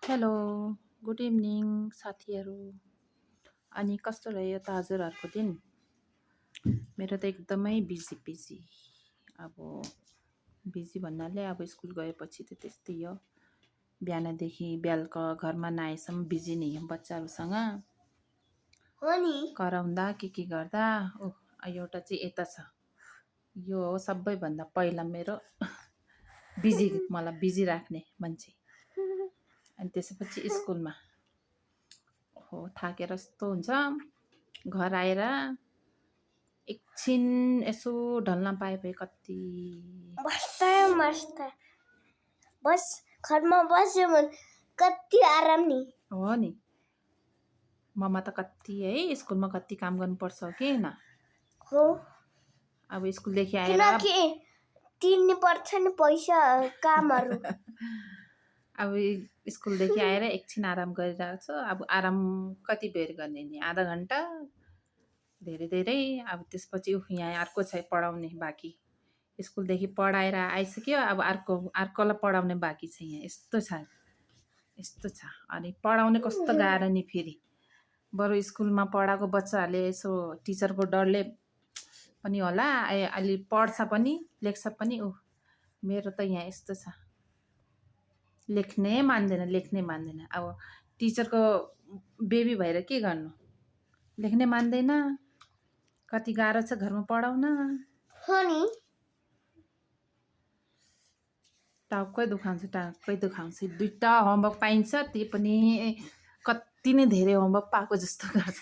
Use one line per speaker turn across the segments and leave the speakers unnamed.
Hello, good evening साथीहरू। अनि कस्तो रह्यो त हजुरहरूको दिन? मेरो त एकदमै बिजी। अब बिजी भन्नाले अब स्कुल गएपछि त त्यस्तै हो। बिहानदेखि बेलुका घरमा नआएसम्म बिजी नै हो बच्चाहरूसँग।
हो नि
कराउँदा के गर्दा एउटा चाहिँ यता छ। यो हो सबैभन्दा पहिला मेरो बिजी मलाई बिजी राख्ने मान्छे। अनि त्यसपछि स्कुलमा थाकेर यस्तो हुन्छ। घर आएर एकछिन यसो ढल्न पाए भए कति
मस्त बस घरमा बस्यो भने कति आराम नि
हो नि। ममा त कति है स्कुलमा कति काम गर्नुपर्छ के न
हो।
अब स्कुलदेखि आएर
किनकि तिर्नु पर्छ नि पैसा कामहरू।
अब स्कुलदेखि आएर एकछिन आराम गरिरहेको छु। अब आराम कति बेर गर्ने नि, आधा घन्टा धेरै। अब त्यसपछि यहाँ अर्को छ पढाउने बाँकी। स्कुलदेखि पढाएर आइसक्यो, अब अर्कोलाई पढाउने बाँकी छ। यहाँ यस्तो छ। अनि पढाउने कस्तो गाह्रो नि फेरि। बरु स्कुलमा पढाएको बच्चाहरूले यसो टिचरको डरले पनि होला अलि पढ्छ पनि लेख्छ पनि। मेरो त यहाँ यस्तो छ, लेख्नै मान्दैन। अब टिचरको बेबी भएर के गर्नु, लेख्नै मान्दैन। कति गाह्रो छ घरमा पढाउन।
हो नि
टाउकै दुखाउँछ। 2टा होमवर्क पाइन्छ, त्यो पनि कति नै धेरै होमवर्क पाएको जस्तो गर्छ।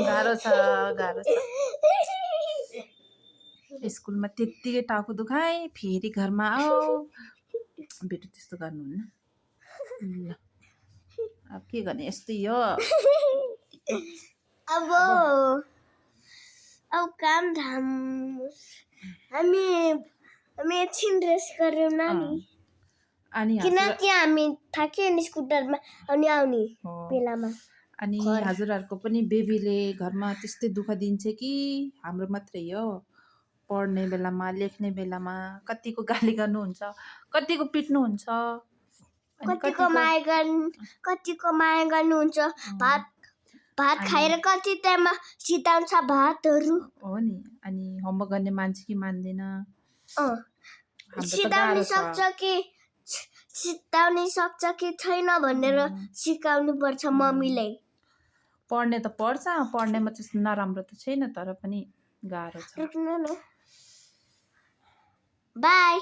गाह्रो छ। स्कुलमा त्यत्तिकै टाउको दुखाइ, फेरि घरमा आऊ। बेटु त्यस्तो गर्नुहुन्न। ल अब के गर्ने, यस्तै हो।
अब काम धाम हामी एकछिन रेस्ट गरौँ न नि।
अनि
किनकि हामी थाक्यो नि स्कुटरमा आउने बेलामा।
अनि हजुरहरूको पनि बेबीले घरमा त्यस्तै दुःख दिन्छ कि हाम्रो मात्रै हो? पढ्ने बेलामा लेख्ने बेलामा कतिको गाली गर्नुहुन्छ, कतिको पिट्नुहुन्छ,
कतिको माया गर्नुहुन्छ। भात खाएर कति टाइममा सिताउँछ भातहरू।
हो नि। अनि होमवर्क गर्ने मान्छे कि मान्दैन।
सिताउन सक्छ कि छैन भनेर सिकाउनु पर्छ मम्मीले।
पढ्ने त पढ्छ, पढ्नेमा त्यस्तो नराम्रो त छैन, तर पनि गाह्रो छ।
बाई।